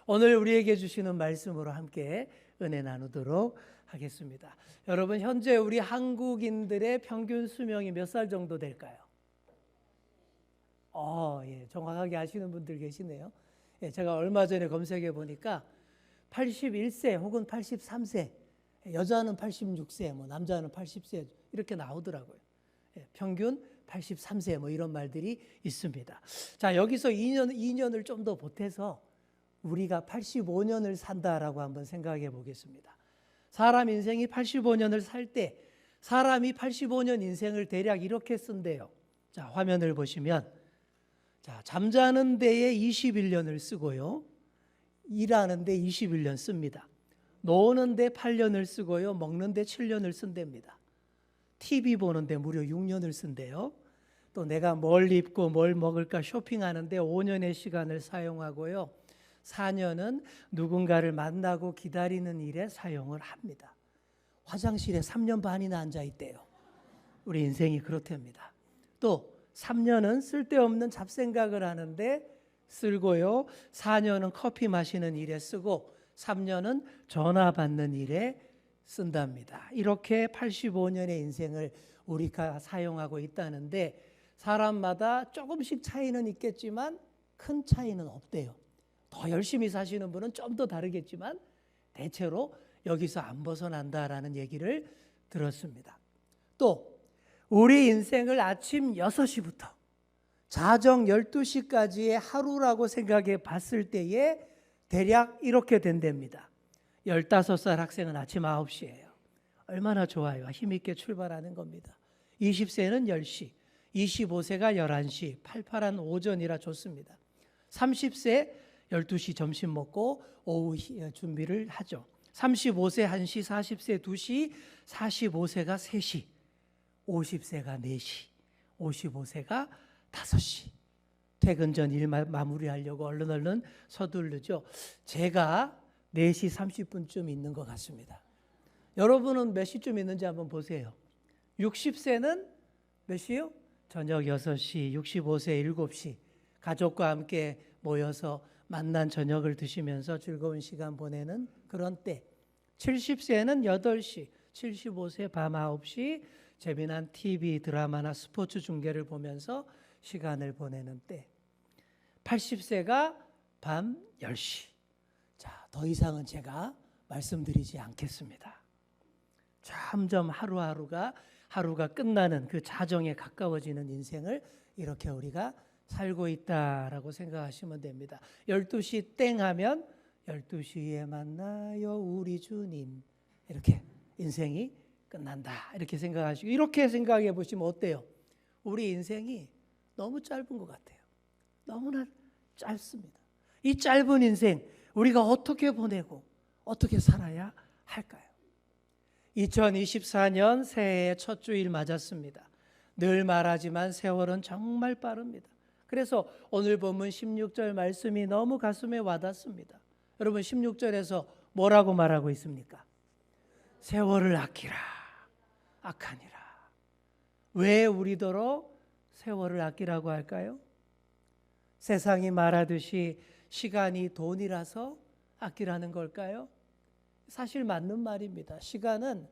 오늘 우리에게 주시는 말씀으로 함께 은혜 나누도록 하겠습니다. 여러분, 현재 우리 한국인들의 평균 수명이 몇 살 정도 될까요? 정확하게 아시는 분들 계시네요. 제가 얼마 전에 검색해 보니까 81세 혹은 83세, 여자는 86세, 남자는 80세 이렇게 나오더라고요. 평균 83세 이런 말들이 있습니다. 자, 여기서 2년을 좀 더 보태서 우리가 85년을 산다라고 한번 생각해 보겠습니다. 사람 인생이 85년을 살 때 사람이 85년 인생을 대략 이렇게 쓴대요. 자, 화면을 보시면 자, 잠자는 데에 21년을 쓰고요. 일하는 데 21년 씁니다. 노는 데 8년을 쓰고요. 먹는 데 7년을 쓴답니다. TV 보는 데 무려 6년을 쓴대요. 또 내가 뭘 입고 뭘 먹을까 쇼핑하는 데 5년의 시간을 사용하고요. 4년은 누군가를 만나고 기다리는 일에 사용을 합니다. 화장실에 3년 반이나 앉아 있대요. 우리 인생이 그렇답니다. 또 3년은 쓸데없는 잡생각을 하는데 쓰고요. 4년은 커피 마시는 일에 쓰고 3년은 전화 받는 일에 쓴답니다. 이렇게 85년의 인생을 우리가 사용하고 있다는데 사람마다 조금씩 차이는 있겠지만 큰 차이는 없대요. 더 열심히 사시는 분은 좀 더 다르겠지만 대체로 여기서 안 벗어난다라는 얘기를 들었습니다. 또 우리 인생을 아침 6시부터 자정 12시까지의 하루라고 생각해 봤을 때에 대략 이렇게 된답니다. 15살 학생은 아침 9시예요. 얼마나 좋아요. 힘있게 출발하는 겁니다. 20세는 10시, 25세가 11시, 팔팔한 오전이라 좋습니다. 30세 12시 점심 먹고 오후 준비를 하죠. 35세 1시, 40세 2시, 45세가 3시, 50세가 4시, 55세가 5시. 퇴근 전 일 마무리하려고 얼른 서두르죠. 제가 4시 30분쯤 있는 것 같습니다. 여러분은 몇 시쯤 있는지 한번 보세요. 60세는 몇 시요? 저녁 6시, 65세 7시. 가족과 함께 모여서 만난 저녁을 드시면서 즐거운 시간 보내는 그런 때. 70세는 8시, 75세 밤 9시 재미난 TV 드라마나 스포츠 중계를 보면서 시간을 보내는 때. 80세가 밤 10시. 자, 더 이상은 제가 말씀드리지 않겠습니다. 점점 하루가 끝나는 그 자정에 가까워지는 인생을 이렇게 우리가 살고 있다라고 생각하시면 됩니다. 12시 땡 하면 12시에 만나요 우리 주님. 이렇게 인생이 끝난다. 이렇게 생각하시고 이렇게 생각해 보시면 어때요? 우리 인생이 너무 짧은 것 같아요. 너무나 짧습니다. 이 짧은 인생 우리가 어떻게 보내고 어떻게 살아야 할까요? 2024년 새해의 첫 주일 맞았습니다. 늘 말하지만 세월은 정말 빠릅니다. 그래서 오늘 본문 16절 말씀이 너무 가슴에 와닿습니다. 여러분 16절에서 뭐라고 말하고 있습니까? 세월을 아끼라, 악하니라. 왜 우리더러 세월을 아끼라고 할까요? 세상이 말하듯이 시간이 돈이라서 아끼라는 걸까요? 사실 맞는 말입니다. 시간은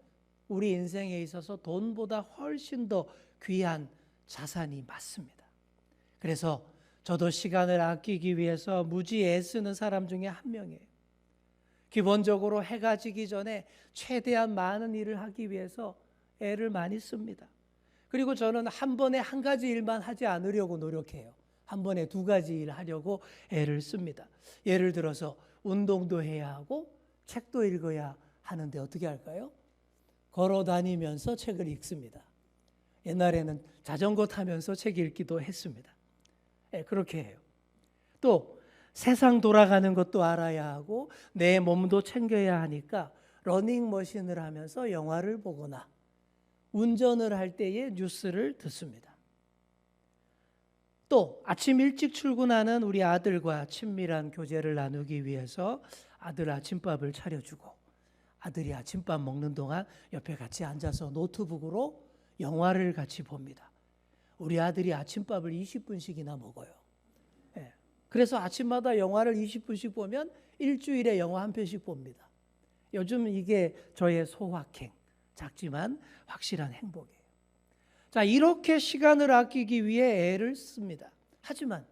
우리 인생에 있어서 돈보다 훨씬 더 귀한 자산이 맞습니다. 그래서 저도 시간을 아끼기 위해서 무지 애쓰는 사람 중에 한 명이에요. 기본적으로 해가 지기 전에 최대한 많은 일을 하기 위해서 애를 많이 씁니다. 그리고 저는 한 번에 한 가지 일만 하지 않으려고 노력해요. 한 번에 2가지 일을 하려고 애를 씁니다. 예를 들어서 운동도 해야 하고 책도 읽어야 하는데 어떻게 할까요? 걸어 다니면서 책을 읽습니다. 옛날에는 자전거 타면서 책 읽기도 했습니다. 그렇게 해요. 또 세상 돌아가는 것도 알아야 하고 내 몸도 챙겨야 하니까 러닝머신을 하면서 영화를 보거나 운전을 할 때에 뉴스를 듣습니다. 또 아침 일찍 출근하는 우리 아들과 친밀한 교제를 나누기 위해서 아들 아침밥을 차려주고 아들이 아침밥 먹는 동안 옆에 같이 앉아서 노트북으로 영화를 같이 봅니다. 우리 아들이 아침밥을 20분씩이나 먹어요. 그래서 아침마다 영화를 20분씩 보면 일주일에 영화 한 편씩 봅니다. 요즘 이게 저의 소확행, 작지만 확실한 행복이에요. 자, 이렇게 시간을 아끼기 위해 애를 씁니다. 하지만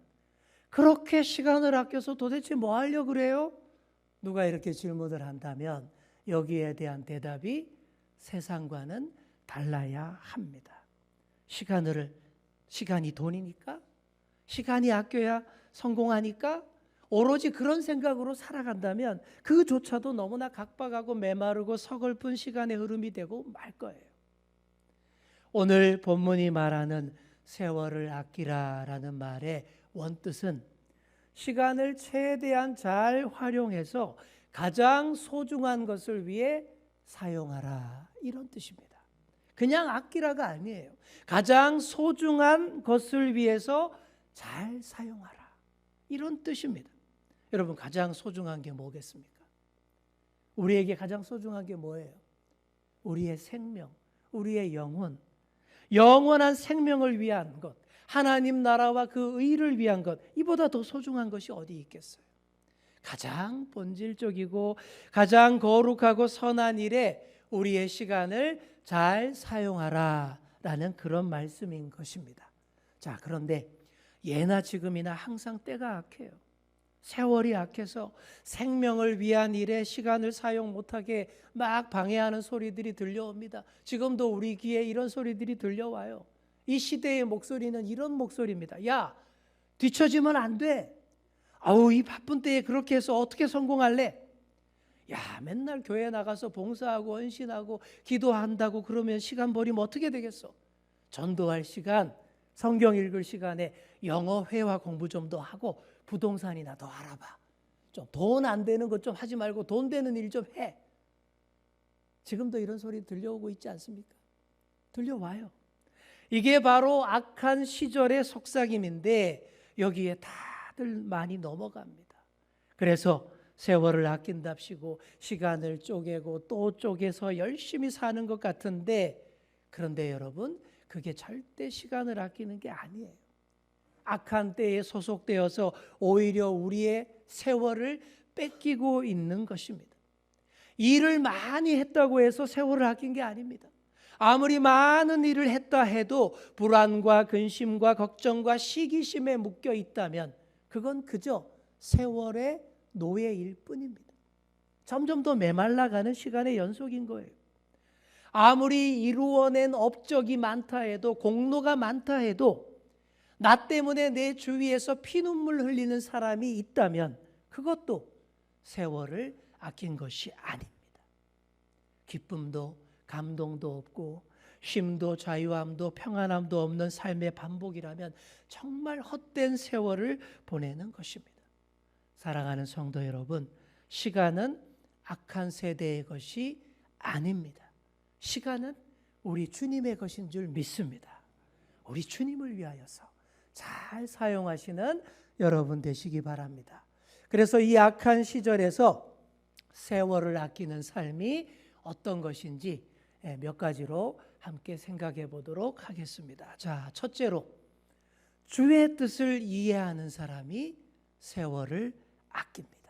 그렇게 시간을 아껴서 도대체 뭐 하려고 그래요? 누가 이렇게 질문을 한다면 여기에 대한 대답이 세상과는 달라야 합니다. 시간이 돈이니까? 시간이 아껴야 성공하니까? 오로지 그런 생각으로 살아간다면 그조차도 너무나 각박하고 메마르고 서글픈 시간의 흐름이 되고 말 거예요. 오늘 본문이 말하는 세월을 아끼라라는 말의 원뜻은 시간을 최대한 잘 활용해서 가장 소중한 것을 위해 사용하라, 이런 뜻입니다. 그냥 아끼라가 아니에요. 가장 소중한 것을 위해서 잘 사용하라, 이런 뜻입니다. 여러분, 가장 소중한 게 뭐겠습니까? 우리에게 가장 소중한 게 뭐예요? 우리의 생명, 우리의 영혼, 영원한 생명을 위한 것, 하나님 나라와 그 의를 위한 것, 이보다 더 소중한 것이 어디 있겠어요? 가장 본질적이고 가장 거룩하고 선한 일에 우리의 시간을 잘 사용하라라는 그런 말씀인 것입니다. 자, 그런데 예나 지금이나 항상 때가 악해요. 세월이 악해서 생명을 위한 일에 시간을 사용 못하게 막 방해하는 소리들이 들려옵니다. 지금도 우리 귀에 이런 소리들이 들려와요. 이 시대의 목소리는 이런 목소리입니다. 야, 뒤처지면 안 돼. 아우, 이 바쁜 때에 그렇게 해서 어떻게 성공할래? 야, 맨날 교회 나가서 봉사하고 헌신하고 기도한다고 그러면 시간 버리면 어떻게 되겠어? 전도할 시간, 성경 읽을 시간에 영어 회화 공부 좀 더 하고 부동산이나 더 알아봐. 좀 돈 안 되는 것 좀 하지 말고 돈 되는 일 좀 해. 지금도 이런 소리 들려오고 있지 않습니까? 들려와요. 이게 바로 악한 시절의 속삭임인데 여기에 다들 많이 넘어갑니다. 그래서 세월을 아낀답시고 시간을 쪼개고 또 쪼개서 열심히 사는 것 같은데, 그런데 여러분, 그게 절대 시간을 아끼는 게 아니에요. 악한 때에 소속되어서 오히려 우리의 세월을 뺏기고 있는 것입니다. 일을 많이 했다고 해서 세월을 아낀 게 아닙니다. 아무리 많은 일을 했다 해도 불안과 근심과 걱정과 시기심에 묶여 있다면 그건 그저 세월의 노예일 뿐입니다. 점점 더 메말라가는 시간의 연속인 거예요. 아무리 이루어낸 업적이 많다 해도, 공로가 많다 해도 나 때문에 내 주위에서 피눈물 흘리는 사람이 있다면 그것도 세월을 아낀 것이 아닙니다. 기쁨도 감동도 없고 쉼도 자유함도 평안함도 없는 삶의 반복이라면 정말 헛된 세월을 보내는 것입니다. 사랑하는 성도 여러분, 시간은 악한 세대의 것이 아닙니다. 시간은 우리 주님의 것인 줄 믿습니다. 우리 주님을 위하여서 잘 사용하시는 여러분 되시기 바랍니다. 그래서 이 악한 시절에서 세월을 아끼는 삶이 어떤 것인지 몇 가지로 함께 생각해 보도록 하겠습니다. 자, 첫째로 주의 뜻을 이해하는 사람이 세월을 아낍니다.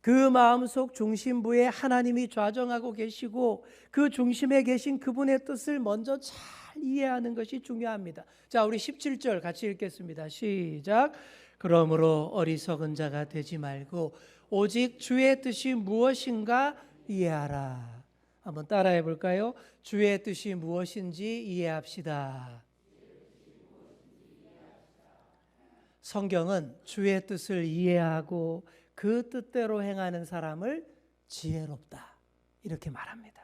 그 마음속 중심부에 하나님이 좌정하고 계시고 그 중심에 계신 그분의 뜻을 먼저 잘 이해하는 것이 중요합니다. 자, 우리 17절 같이 읽겠습니다. 시작. 그러므로 어리석은 자가 되지 말고 오직 주의 뜻이 무엇인가 이해하라. 한번 따라해 볼까요? 주의 뜻이 무엇인지 이해합시다. 성경은 주의 뜻을 이해하고 그 뜻대로 행하는 사람을 지혜롭다, 이렇게 말합니다.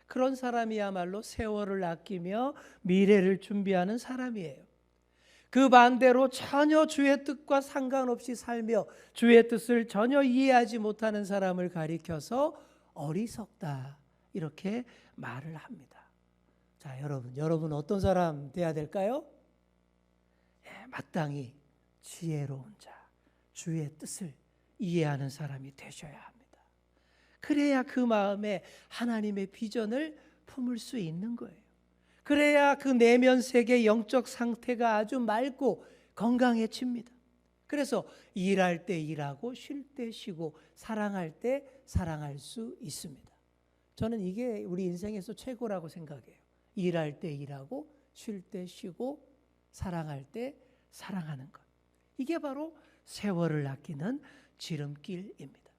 그런 사람이야말로 세월을 아끼며 미래를 준비하는 사람이에요. 그 반대로 전혀 주의 뜻과 상관없이 살며 주의 뜻을 전혀 이해하지 못하는 사람을 가리켜서 어리석다, 이렇게 말을 합니다. 자, 여러분 어떤 사람 돼야 될까요? 마땅히 지혜로운 자, 주의 뜻을 이해하는 사람이 되셔야 합니다. 그래야 그 마음에 하나님의 비전을 품을 수 있는 거예요. 그래야 그 내면 세계 영적 상태가 아주 맑고 건강해집니다. 그래서 일할 때 일하고 쉴 때 쉬고 사랑할 때 사랑할 수 있습니다. 저는 이게 우리 인생에서 최고라고 생각해요. 일할 때 일하고 쉴 때 쉬고 사랑할 때 사랑하는 것. 이게 바로 세월을 아끼는 지름길입니다.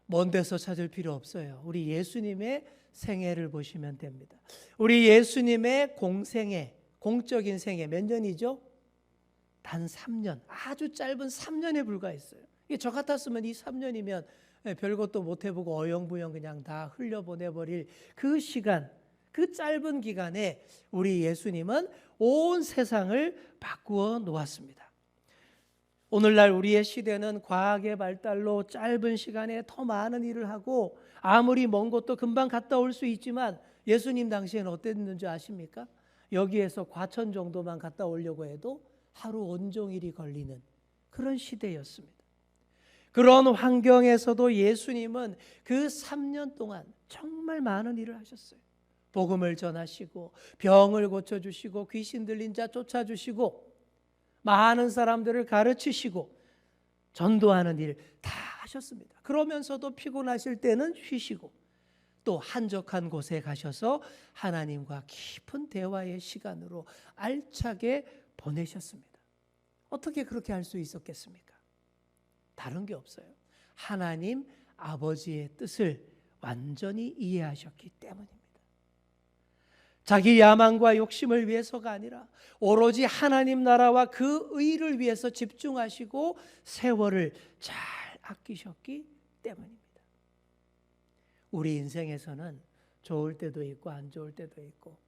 먼 데서 찾을 필요 없어요. 우리 예수님의 생애를 보시면 됩니다. 우리 예수님의 공생애, 공적인 생애 몇 년이죠? 단 3년, 아주 짧은 3년에 불과했어요. 저 같았으면 이 3년이면 별것도 못 해보고 어영부영 그냥 다 흘려보내버릴 그 시간, 그 짧은 기간에 우리 예수님은 온 세상을 바꾸어 놓았습니다. 오늘날 우리의 시대는 과학의 발달로 짧은 시간에 더 많은 일을 하고 아무리 먼 곳도 금방 갔다 올 수 있지만 예수님 당시에는 어땠는지 아십니까? 여기에서 과천 정도만 갔다 오려고 해도 하루 온종일이 걸리는 그런 시대였습니다. 그런 환경에서도 예수님은 그 3년 동안 정말 많은 일을 하셨어요. 복음을 전하시고 병을 고쳐주시고 귀신 들린 자 쫓아주시고 많은 사람들을 가르치시고 전도하는 일 다 하셨습니다. 그러면서도 피곤하실 때는 쉬시고 또 한적한 곳에 가셔서 하나님과 깊은 대화의 시간으로 알차게 보내셨습니다. 어떻게 그렇게 할 수 있었겠습니까? 다른 게 없어요. 하나님 아버지의 뜻을 완전히 이해하셨기 때문입니다. 자기 야망과 욕심을 위해서가 아니라 오로지 하나님 나라와 그 의를 위해서 집중하시고 세월을 잘 아끼셨기 때문입니다. 우리 인생에서는 좋을 때도 있고 안 좋을 때도 있고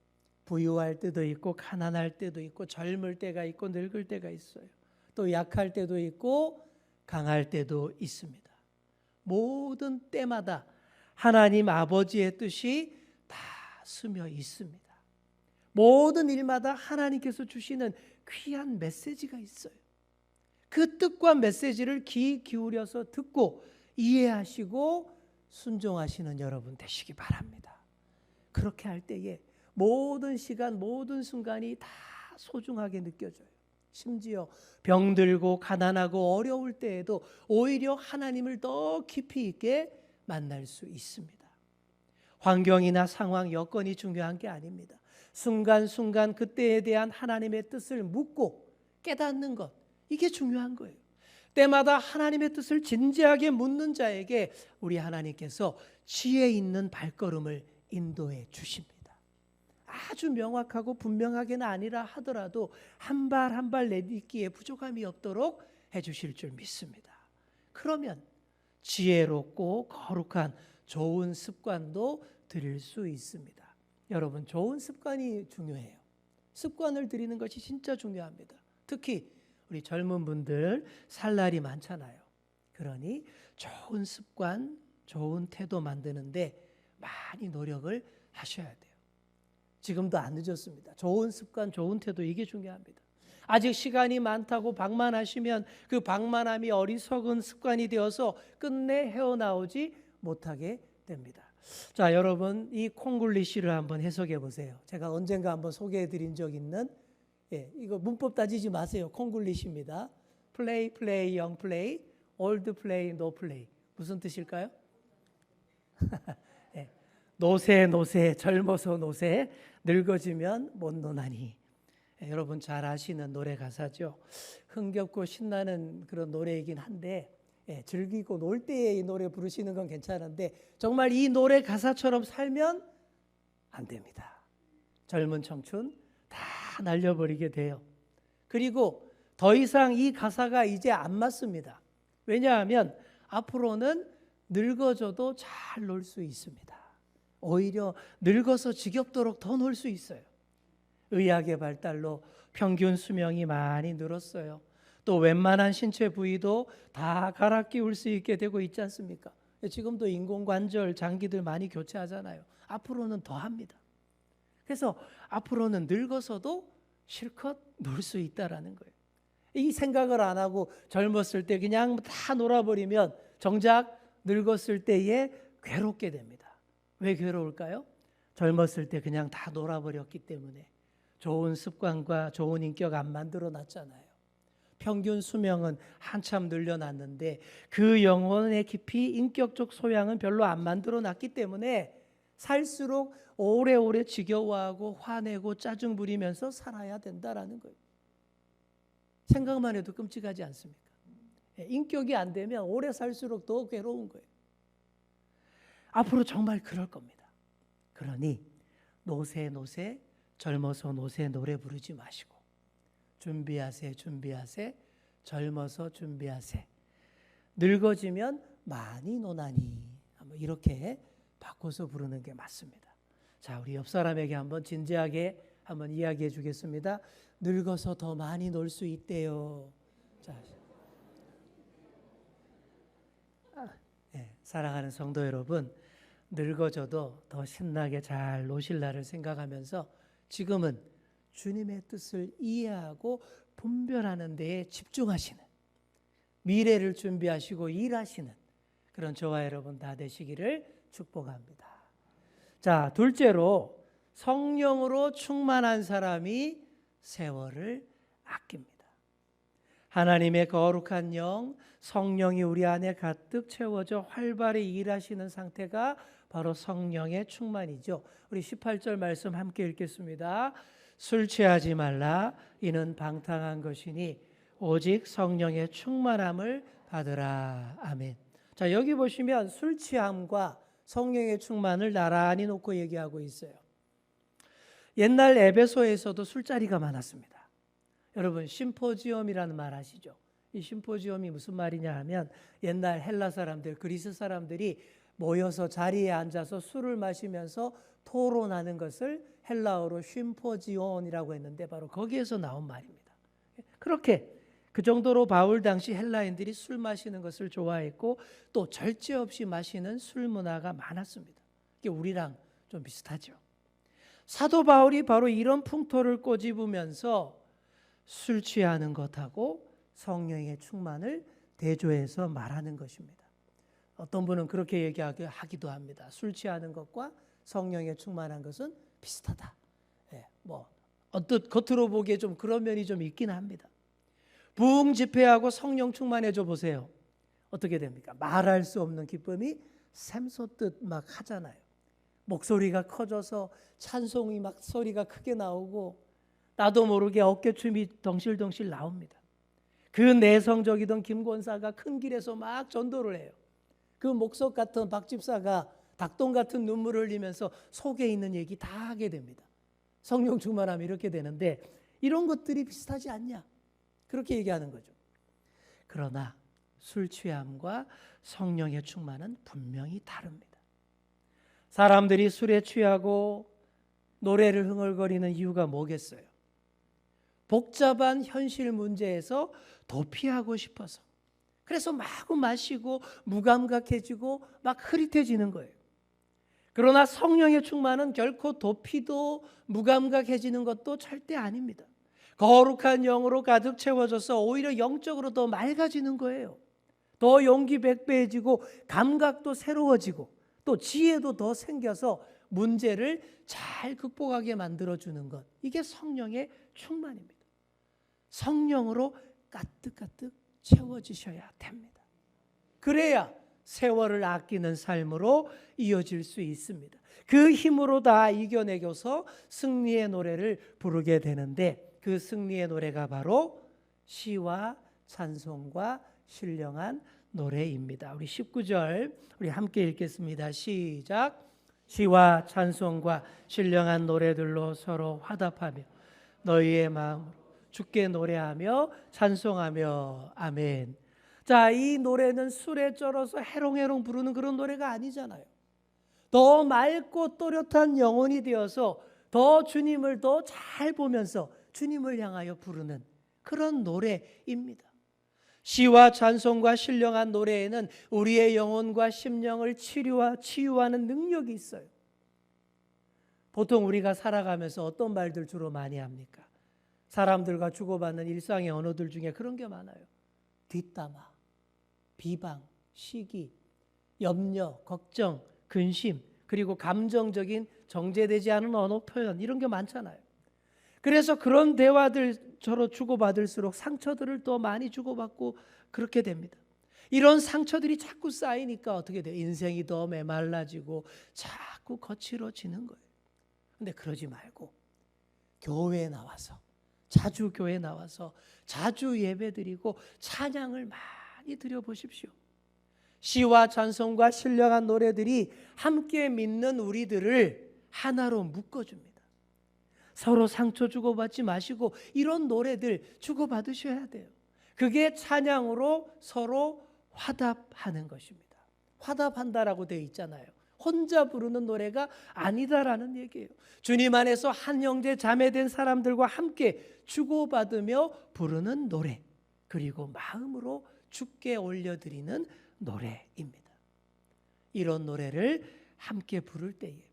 부유할 때도 있고 가난할 때도 있고 젊을 때가 있고 늙을 때가 있어요. 또 약할 때도 있고 강할 때도 있습니다. 모든 때마다 하나님 아버지의 뜻이 다 스며 있습니다. 모든 일마다 하나님께서 주시는 귀한 메시지가 있어요. 그 뜻과 메시지를 귀 기울여서 듣고 이해하시고 순종하시는 여러분 되시기 바랍니다. 그렇게 할 때에 모든 시간, 모든 순간이 다 소중하게 느껴져요. 심지어 병들고 가난하고 어려울 때에도 오히려 하나님을 더 깊이 있게 만날 수 있습니다. 환경이나 상황, 여건이 중요한 게 아닙니다. 순간순간 그때에 대한 하나님의 뜻을 묻고 깨닫는 것, 이게 중요한 거예요. 때마다 하나님의 뜻을 진지하게 묻는 자에게 우리 하나님께서 지혜 있는 발걸음을 인도해 주십니다. 아주 명확하고 분명하게는 아니라 하더라도 한 발 한 발 내딛기에 부족함이 없도록 해주실 줄 믿습니다. 그러면 지혜롭고 거룩한 좋은 습관도 들일 수 있습니다. 여러분, 좋은 습관이 중요해요. 습관을 들이는 것이 진짜 중요합니다. 특히 우리 젊은 분들 살 날이 많잖아요. 그러니 좋은 습관, 좋은 태도 만드는데 많이 노력을 하셔야 돼요. 지금도 안 늦었습니다. 좋은 습관, 좋은 태도, 이게 중요합니다. 아직 시간이 많다고 방만하시면 그 방만함이 어리석은 습관이 되어서 끝내 헤어나오지 못하게 됩니다. 자, 여러분, 이 콩글리시를 한번 해석해 보세요. 제가 언젠가 한번 소개해 드린 적 있는, 이거 문법 따지지 마세요. 콩글리시입니다. play, play, young play, old play, no play. 무슨 뜻일까요? 노세, 노세, 젊어서 노세, 늙어지면 못 노나니. 여러분 잘 아시는 노래 가사죠. 흥겹고 신나는 그런 노래이긴 한데 즐기고 놀 때에 이 노래 부르시는 건 괜찮은데 정말 이 노래 가사처럼 살면 안 됩니다. 젊은 청춘 다 날려버리게 돼요. 그리고 더 이상 이 가사가 이제 안 맞습니다. 왜냐하면 앞으로는 늙어져도 잘 놀 수 있습니다. 오히려 늙어서 지겹도록 더 놀 수 있어요. 의학의 발달로 평균 수명이 많이 늘었어요. 또 웬만한 신체 부위도 다 갈아 끼울 수 있게 되고 있지 않습니까? 지금도 인공관절 장기들 많이 교체하잖아요. 앞으로는 더 합니다. 그래서 앞으로는 늙어서도 실컷 놀 수 있다라는 거예요. 이 생각을 안 하고 젊었을 때 그냥 다 놀아버리면 정작 늙었을 때에 괴롭게 됩니다. 왜 괴로울까요? 젊었을 때 그냥 다 놀아버렸기 때문에 좋은 습관과 좋은 인격 안 만들어 놨잖아요. 평균 수명은 한참 늘려놨는데 그 영혼의 깊이 인격적 소양은 별로 안 만들어 놨기 때문에 살수록 오래오래 지겨워하고 화내고 짜증 부리면서 살아야 된다라는 거예요. 생각만 해도 끔찍하지 않습니까? 인격이 안 되면 오래 살수록 더 괴로운 거예요. 앞으로 정말 그럴 겁니다. 그러니 노세 젊어서 노세 노래 부르지 마시고 준비하세 젊어서 준비하세 늙어지면 많이 노나니 이렇게 바꿔서 부르는 게 맞습니다. 자, 우리 옆 사람에게 한번 진지하게 한번 이야기해 주겠습니다. 늙어서 더 많이 놀 수 있대요. 자, 사랑하는 성도 여러분, 늙어져도 더 신나게 잘 노실 날을 생각하면서 지금은 주님의 뜻을 이해하고 분별하는 데에 집중하시는, 미래를 준비하시고 일하시는 그런 저와 여러분 다 되시기를 축복합니다. 자, 둘째로 성령으로 충만한 사람이 세월을 아낍니다. 하나님의 거룩한 영, 성령이 우리 안에 가득 채워져 활발히 일하시는 상태가 바로 성령의 충만이죠. 우리 18절 말씀 함께 읽겠습니다. 술 취하지 말라. 이는 방탕한 것이니 오직 성령의 충만함을 받으라. 아멘. 자, 여기 보시면 술 취함과 성령의 충만을 나란히 놓고 얘기하고 있어요. 옛날 에베소에서도 술자리가 많았습니다. 여러분 심포지엄이라는 말 아시죠? 이 심포지엄이 무슨 말이냐 하면 옛날 헬라 사람들, 그리스 사람들이 모여서 자리에 앉아서 술을 마시면서 토론하는 것을 헬라어로 심포지온이라고 했는데 바로 거기에서 나온 말입니다. 그렇게 그 정도로 바울 당시 헬라인들이 술 마시는 것을 좋아했고 또 절제 없이 마시는 술 문화가 많았습니다. 이게 우리랑 좀 비슷하죠. 사도 바울이 바로 이런 풍토를 꼬집으면서 술 취하는 것하고 성령의 충만을 대조해서 말하는 것입니다. 어떤 분은 그렇게 얘기하기도 합니다. 술 취하는 것과 성령의 충만한 것은 비슷하다. 겉으로 보기에 좀 그런 면이 좀 있긴 합니다. 부흥 집회하고 성령 충만해져 보세요. 어떻게 됩니까? 말할 수 없는 기쁨이 샘솟듯 막 하잖아요. 목소리가 커져서 찬송이 막 소리가 크게 나오고 나도 모르게 어깨춤이 덩실덩실 나옵니다. 그 내성적이던 김권사가 큰 길에서 막 전도를 해요. 그 목석 같은 박 집사가 닭똥 같은 눈물을 흘리면서 속에 있는 얘기 다 하게 됩니다. 성령 충만하면 이렇게 되는데 이런 것들이 비슷하지 않냐? 그렇게 얘기하는 거죠. 그러나 술 취함과 성령의 충만은 분명히 다릅니다. 사람들이 술에 취하고 노래를 흥얼거리는 이유가 뭐겠어요? 복잡한 현실 문제에서 도피하고 싶어서. 그래서 마구 마시고 무감각해지고 막 흐릿해지는 거예요. 그러나 성령의 충만은 결코 도피도 무감각해지는 것도 절대 아닙니다. 거룩한 영으로 가득 채워져서 오히려 영적으로 더 맑아지는 거예요. 더 용기 백배해지고 감각도 새로워지고 또 지혜도 더 생겨서 문제를 잘 극복하게 만들어주는 것. 이게 성령의 충만입니다. 성령으로 가득가득 채워지셔야 됩니다. 그래야 세월을 아끼는 삶으로 이어질 수 있습니다. 그 힘으로 다 이겨내고서 승리의 노래를 부르게 되는데 그 승리의 노래가 바로 시와 찬송과 신령한 노래입니다. 우리 19절 우리 함께 읽겠습니다. 시작. 시와 찬송과 신령한 노래들로 서로 화답하며 너희의 마음으로 주께 노래하며 찬송하며 아멘. 자, 이 노래는 술에 쩔어서 해롱해롱 부르는 그런 노래가 아니잖아요. 더 맑고 또렷한 영혼이 되어서 더 주님을 더 잘 보면서 주님을 향하여 부르는 그런 노래입니다. 시와 찬송과 신령한 노래에는 우리의 영혼과 심령을 치유하는 능력이 있어요. 보통 우리가 살아가면서 어떤 말들 주로 많이 합니까? 사람들과 주고받는 일상의 언어들 중에 그런 게 많아요. 뒷담화, 비방, 시기, 염려, 걱정, 근심, 그리고 감정적인 정제되지 않은 언어 표현 이런 게 많잖아요. 그래서 그런 대화들 서로 주고받을수록 상처들을 또 많이 주고받고 그렇게 됩니다. 이런 상처들이 자꾸 쌓이니까 어떻게 돼요? 인생이 더 메말라지고 자꾸 거칠어지는 거예요. 근데 그러지 말고 교회에 나와서, 자주 교회에 나와서 자주 예배드리고 찬양을 많이 드려보십시오. 시와 찬송과 신령한 노래들이 함께 믿는 우리들을 하나로 묶어줍니다. 서로 상처 주고받지 마시고 이런 노래들 주고받으셔야 돼요. 그게 찬양으로 서로 화답하는 것입니다. 화답한다라고 되어 있잖아요. 혼자 부르는 노래가 아니다라는 얘기예요. 주님 안에서 한 형제 자매 된 사람들과 함께 주고받으며 부르는 노래, 그리고 마음으로 주께 올려드리는 노래입니다. 이런 노래를 함께 부를 때에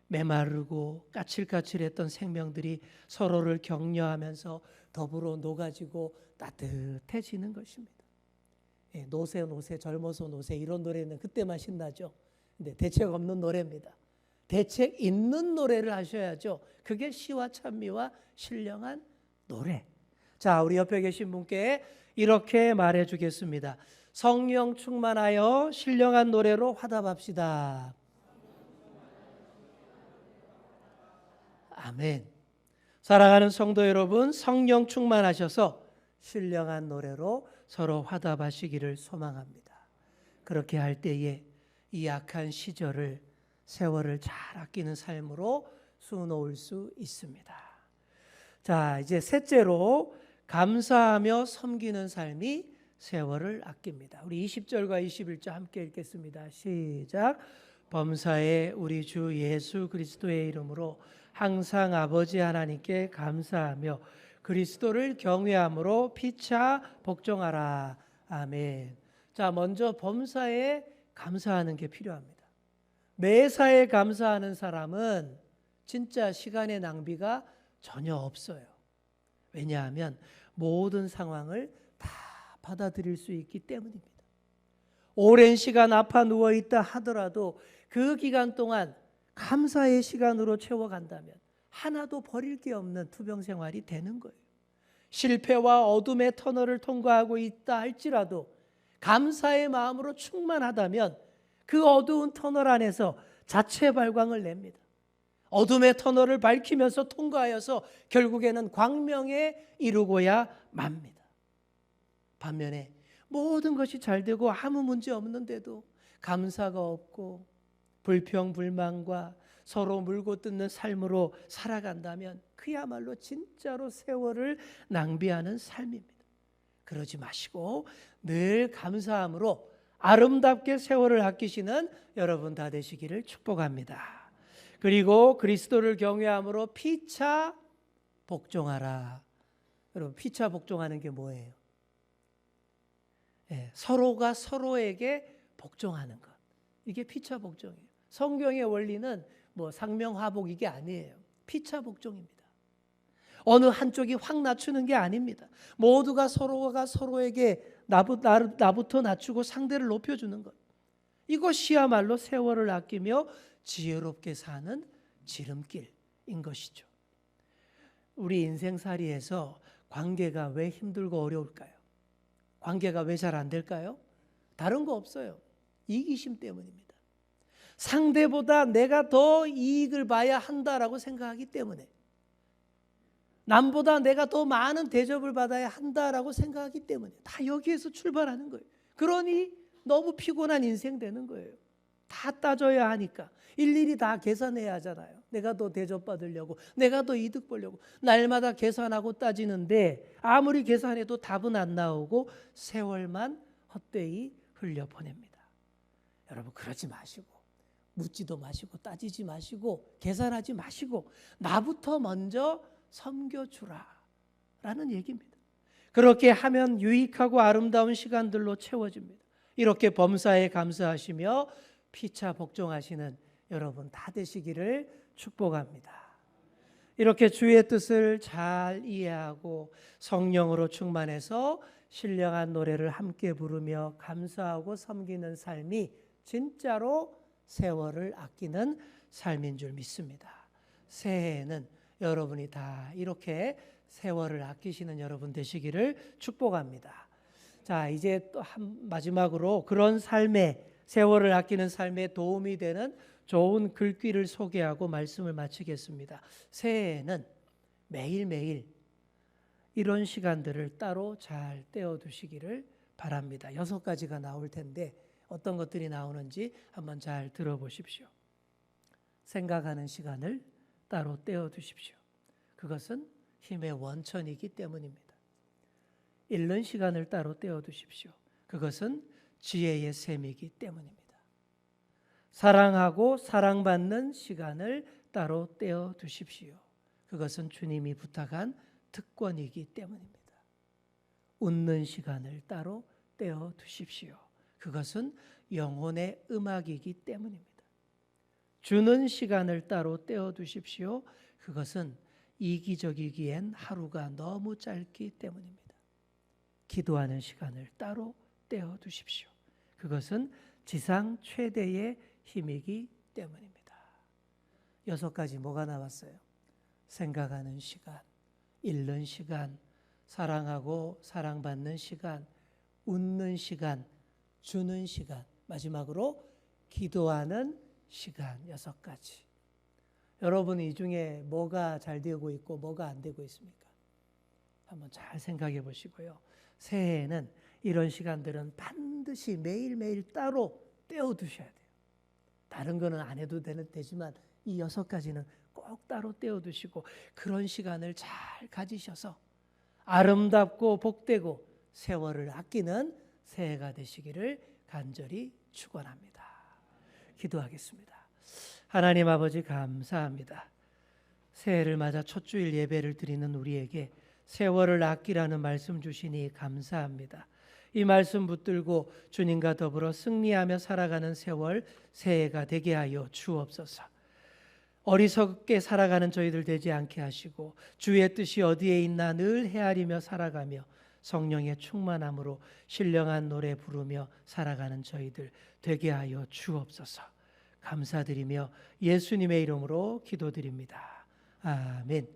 메마르고 까칠까칠했던 생명들이 서로를 격려하면서 더불어 녹아지고 따뜻해지는 것입니다. 노새 노새 젊어서 노새 이런 노래는 그때만 신나죠. 근데 대책 없는 노래입니다. 대책 있는 노래를 하셔야죠. 그게 시와 찬미와 신령한 노래. 자, 우리 옆에 계신 분께 이렇게 말해 주겠습니다. 성령 충만하여 신령한 노래로 화답합시다. 아멘. 사랑하는 성도 여러분, 성령 충만하셔서 신령한 노래로 서로 화답하시기를 소망합니다. 그렇게 할 때에 이 약한 시절을, 세월을 잘 아끼는 삶으로 수놓을 수 있습니다. 자, 이제 셋째로 감사하며 섬기는 삶이 세월을 아낍니다. 우리 20절과 21절 함께 읽겠습니다. 시작. 범사에 우리 주 예수 그리스도의 이름으로 항상 아버지 하나님께 감사하며 그리스도를 경외함으로 피차 복종하라. 아멘. 자, 먼저 범사에 감사하는 게 필요합니다. 매사에 감사하는 사람은 진짜 시간의 낭비가 전혀 없어요. 왜냐하면 모든 상황을 다 받아들일 수 있기 때문입니다. 오랜 시간 아파 누워있다 하더라도 그 기간 동안 감사의 시간으로 채워간다면 하나도 버릴 게 없는 투병 생활이 되는 거예요. 실패와 어둠의 터널을 통과하고 있다 할지라도 감사의 마음으로 충만하다면 그 어두운 터널 안에서 자체 발광을 냅니다. 어둠의 터널을 밝히면서 통과하여서 결국에는 광명에 이르고야 맙니다. 반면에 모든 것이 잘 되고 아무 문제 없는데도 감사가 없고 불평불만과 서로 물고 뜯는 삶으로 살아간다면 그야말로 진짜로 세월을 낭비하는 삶입니다. 그러지 마시고 늘 감사함으로 아름답게 세월을 아끼시는 여러분 다 되시기를 축복합니다. 그리고 그리스도를 경외함으로 피차 복종하라. 여러분, 피차 복종하는 게 뭐예요? 서로가 서로에게 복종하는 것. 이게 피차 복종이에요. 성경의 원리는 뭐 상명하복 이게 아니에요. 피차 복종입니다. 어느 한쪽이 확 낮추는 게 아닙니다. 모두가 서로가 서로에게 나부터 낮추고 상대를 높여주는 것. 이것이야말로 세월을 아끼며 지혜롭게 사는 지름길인 것이죠. 우리 인생살이에서 관계가 왜 힘들고 어려울까요? 관계가 왜 잘 안 될까요? 다른 거 없어요. 이기심 때문입니다. 상대보다 내가 더 이익을 봐야 한다라고 생각하기 때문에, 남보다 내가 더 많은 대접을 받아야 한다라고 생각하기 때문에 다 여기에서 출발하는 거예요. 그러니 너무 피곤한 인생 되는 거예요. 다 따져야 하니까 일일이 다 계산해야 하잖아요. 내가 더 대접받으려고, 내가 더 이득 보려고 날마다 계산하고 따지는데 아무리 계산해도 답은 안 나오고 세월만 헛되이 흘려보냅니다. 여러분, 그러지 마시고 묻지도 마시고 따지지 마시고 계산하지 마시고 나부터 먼저 섬겨주라 라는 얘기입니다. 그렇게 하면 유익하고 아름다운 시간들로 채워집니다. 이렇게 범사에 감사하시며 피차 복종하시는 여러분 다 되시기를 축복합니다. 이렇게 주의 뜻을 잘 이해하고 성령으로 충만해서 신령한 노래를 함께 부르며 감사하고 섬기는 삶이 진짜로 세월을 아끼는 삶인 줄 믿습니다. 새해에는 여러분이 다 이렇게 세월을 아끼시는 여러분 되시기를 축복합니다. 자, 이제 또 마지막으로 그런 삶에, 세월을 아끼는 삶에 도움이 되는 좋은 글귀를 소개하고 말씀을 마치겠습니다. 새해에는 매일매일 이런 시간들을 따로 잘 떼어두시기를 바랍니다. 6가지가 나올 텐데 어떤 것들이 나오는지 한번 잘 들어보십시오. 생각하는 시간을 따로 떼어두십시오. 그것은 힘의 원천이기 때문입니다. 읽는 시간을 따로 떼어두십시오. 그것은 지혜의 셈이기 때문입니다. 사랑하고 사랑받는 시간을 따로 떼어두십시오. 그것은 주님이 부탁한 특권이기 때문입니다. 웃는 시간을 따로 떼어두십시오. 그것은 영혼의 음악이기 때문입니다. 주는 시간을 따로 떼어두십시오. 그것은 이기적이기엔 하루가 너무 짧기 때문입니다. 기도하는 시간을 따로 떼어두십시오. 그것은 지상 최대의 힘이기 때문입니다. 6가지 뭐가 나왔어요? 생각하는 시간, 읽는 시간, 사랑하고 사랑받는 시간, 웃는 시간, 주는 시간, 마지막으로 기도하는 시간. 6가지. 여러분 이 중에 뭐가 잘 되고 있고 뭐가 안 되고 있습니까? 한번 잘 생각해 보시고요. 새해에는 이런 시간들은 반드시 매일매일 따로 떼어두셔야 돼요. 다른 거는 안 해도 되지만 이 6가지는 꼭 따로 떼어두시고 그런 시간을 잘 가지셔서 아름답고 복되고 세월을 아끼는 새해가 되시기를 간절히 축원합니다. 기도하겠습니다. 하나님 아버지 감사합니다. 새해를 맞아 첫 주일 예배를 드리는 우리에게 세월을 아끼라는 말씀 주시니 감사합니다. 이 말씀 붙들고 주님과 더불어 승리하며 살아가는 세월, 새해가 되게 하여 주옵소서. 어리석게 살아가는 저희들 되지 않게 하시고 주의 뜻이 어디에 있나 늘 헤아리며 살아가며 성령의 충만함으로 신령한 노래 부르며 살아가는 저희들 되게 하여 주옵소서. 감사드리며 예수님의 이름으로 기도드립니다. 아멘.